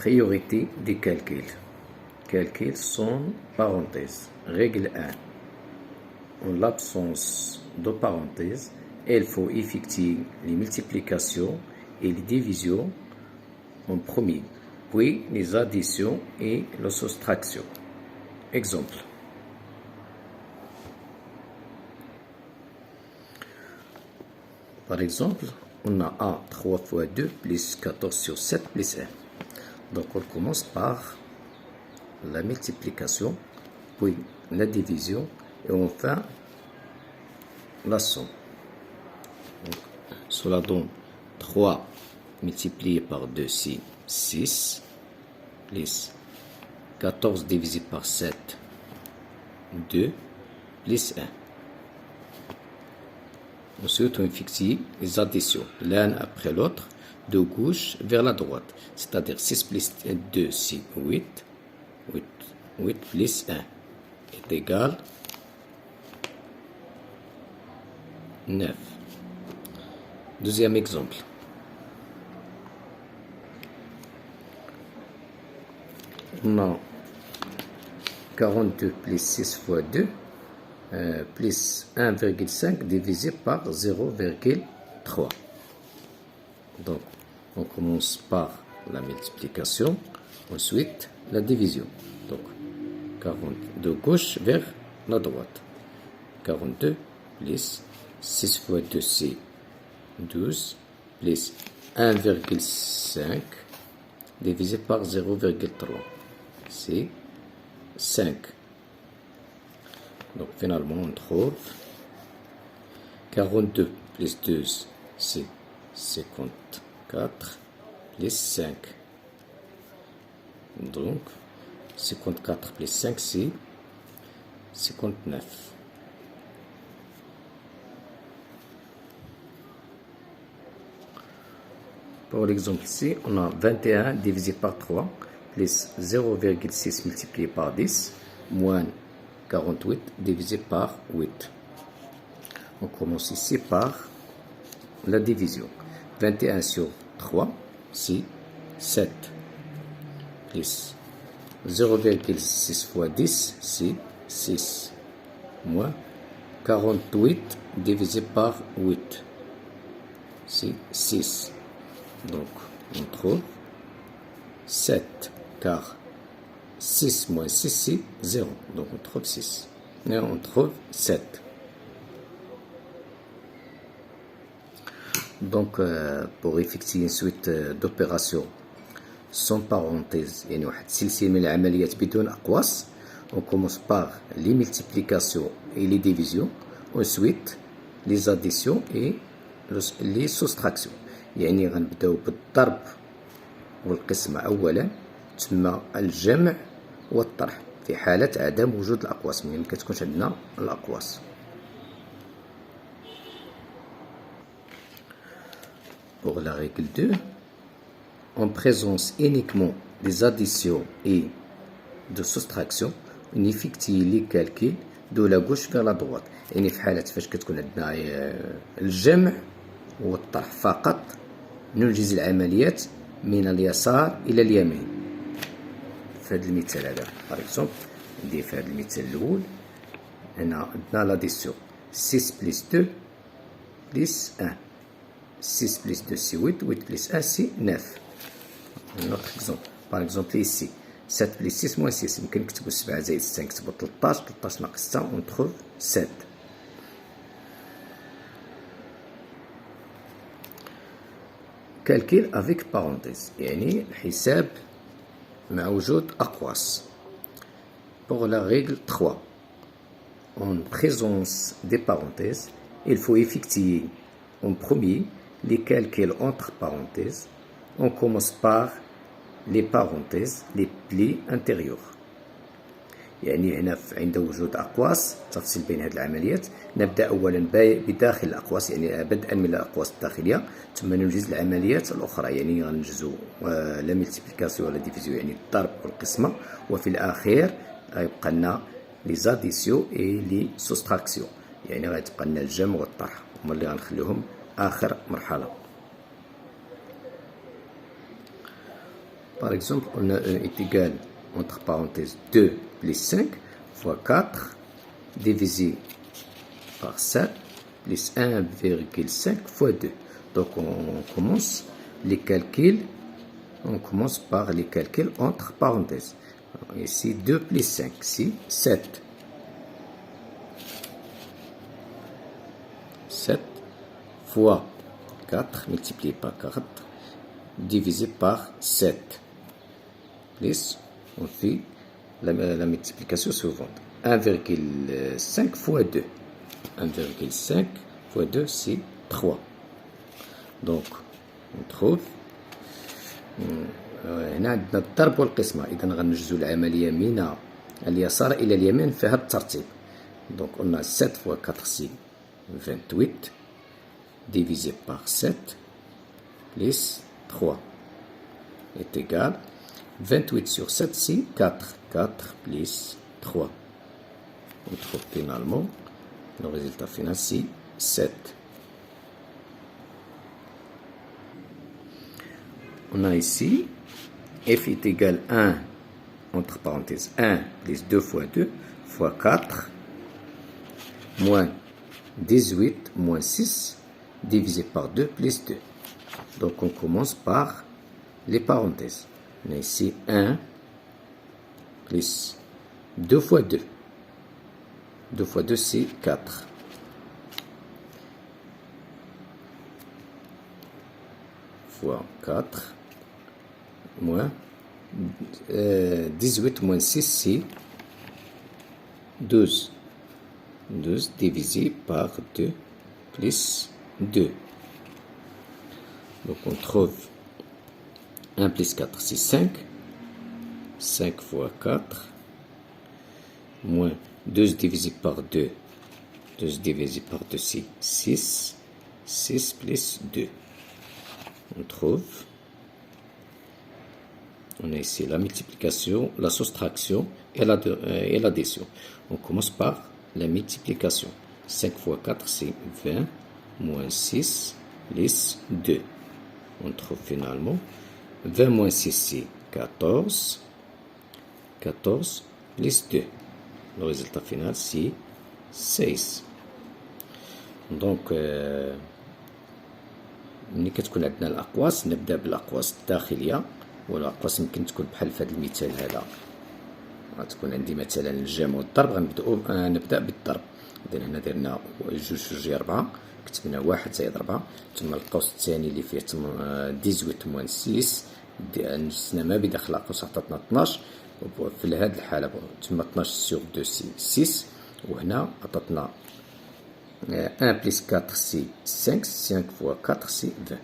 priorité des calculs. Calcul sans parenthèse. Règle 1. En l'absence de parenthèse, il faut effectuer les multiplications et les divisions en premier, puis les additions et la soustraction. Exemple. Par exemple, on a A 3 fois 2 plus 14 sur 7 plus 1. Donc on commence par la multiplication, puis la division et enfin la somme. Donc, cela donne 3 multiplié par 2, c'est 6, plus 14 divisé par 7, 2, plus 1. Ensuite, on effectue les additions, l'un après l'autre, de gauche vers la droite. C'est-à-dire 6 plus 2, c'est 8. 8 plus 1 est égal 9. Deuxième exemple. On a 42 plus 6 fois 2 plus 1,5 divisé par 0,3. Donc, on commence par la multiplication, ensuite la division. Donc, 40 de gauche vers la droite. 42 plus 6 fois 2, c'est 12, plus 1,5 divisé par 0,3, c'est 5. Donc, finalement, on trouve 42 plus 12, c'est 54, plus 5. Donc, 54 plus 5, c'est 59. Pour l'exemple ici, on a 21 divisé par 3, plus 0,6 multiplié par 10, moins 48 divisé par 8. On commence ici par la division. 21 sur 3, c'est 7. Plus 0,6 fois 10, c'est 6. Moins 48 divisé par 8, c'est 6. Donc, on trouve 7, car 6 moins 6, c'est 0. Donc, on trouve 6. Et on trouve 7. Donc, pour effectuer une suite d'opérations sans parenthèse, يعني واحد سلسلة من العمليات بدون أقواس, on commence par les multiplications et les divisions, ensuite les additions et les soustractions. يعني غنبداو بالضرب والقسمة أولا, ثم الجمع والطرح في حالة عدم وجود الأقواس, يعني مكتكونش عندنا الأقواس. Pour la règle 2, en présence uniquement des additions et de soustraction, on effectue les calculs de la gauche vers la droite. يعني في حالة فاش كتكون عندنا الجمع والطرح فقط, ننجز العمليات من اليسار إلى اليمين. في هذا المثال هذا باغ اكزومبل ندير في هذا المثال الأول, هنا عندنا لاديسيون 6 بلس 2 بلس 1. 6 plus 2, c'est 8. 8 plus 1, c'est 9. Un autre exemple. Par exemple, ici, 7 plus 6 moins 6. يمكن نكتبوا 7 زائد 6 نكتبوا 13. 13 ناقص 6, on trouve 7. Calcul avec parenthèse. يعني الحساب مع وجود أقواس. Pour la règle 3, en présence des parenthèses, il faut effectuer en premier les calculs entre parenthèses. On commence par les parenthèses, les plis antérieurs. يعني هنا عند وجود أقواس, تفصيل بين هذه العمليات, نبدأ أولا بداخل الأقواس, يعني بدءا من الأقواس الداخلية, ثم ننجز العمليات الأخرى, يعني غنجزو لا ملتيبليكاسيون ولا ديفيزيون, يعني الضرب والقسمة, وفي الأخير غيبقى لنا لي زاديسيون اي لي سوستراكسيون, يعني غيتبقى لنا الجمع والطرح, هما اللي غنخليوهم آخر مرحلة. par exemple, on a 1 est égal, entre parenthèses, 2 plus 5 fois 4 divisé par 7 plus 1,5 fois 2. Donc on commence les calculs, on commence par les calculs entre parenthèses. Ici 2 plus 5, ici 7. 7 fois 4 multiplié par 4 divisé par 7. Plus, on fait la multiplication suivante. 1,5 fois 2. 1,5 fois 2, c'est 3. Donc, on trouve هنا عندنا الضرب والقسمة. إذا غنجزو العملية من اليسار إلى اليمين في هذا الترتيب. Donc, on a 7 fois 4, c'est 28, divisé par 7, plus 3, est égal. 28 sur 7, c'est 4. 4 plus 3. On trouve finalement, le résultat final, c'est 7. On a ici, f est égal à 1, entre parenthèses, 1 plus 2 fois 2, fois 4, moins 18, moins 6, divisé par 2, plus 2. Donc on commence par les parenthèses. On a ici 1 plus 2 fois 2. 2 fois 2, c'est 4. Fois 4. Moins 18 moins 6, c'est 12. 12 divisé par 2 plus 2. Donc on trouve 1 plus 4, c'est 5. 5 fois 4. Moins 12 divisé par 2. 12 divisé par 2, c'est 6. 6 plus 2. On trouve. On a ici la multiplication, la soustraction et l'addition. On commence par la multiplication. 5 fois 4, c'est 20, moins 6, plus 2. On trouve finalement 20 moins 6, c'est 14. 14 plus 2. Le résultat final, c'est 16. Donc, ملي كتكون عندنا الأقواس نبدأ بالأقواس الداخلية، والأقواس يمكن تكون بحال في هذا المثال هذا. غتكون عندي مثلا الجمع والضرب، نبدأ بالضرب. إذا هنا درنا 2 في 2 4، كتبنا 1 زائد 4، ثم القوس الثاني اللي فيه 18 موان 6 نجزنا ما بداخل القوس عطاتنا 12. في هذه الحالة ثم 12 سور 2 سي 6، وهنا عطاتنا 1 بلس 4 سي 5. 5 فوا 4 سي 20.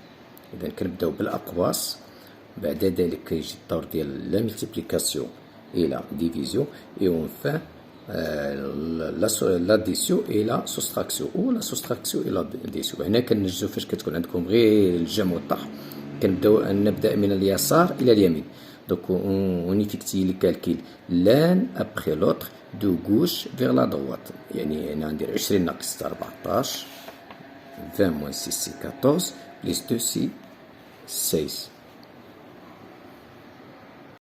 إذا كنبداو بالأقواس، بعد ذلك كيجي الدور ديال لا ملتيبليكاسيون et la division, et enfin l'addition et la soustraction, ou la soustraction et l'addition. هنا كنجزو فاش كتكون عندكم غير الجمع والطرح، نبدأ من اليسار إلى اليمين. Donc on effectue le calcul l'un après l'autre de gauche vers la droite. يعني هنا ندير 20 ناقص 14، 20 moins 6 c'est 14 plus 2 c'est 16.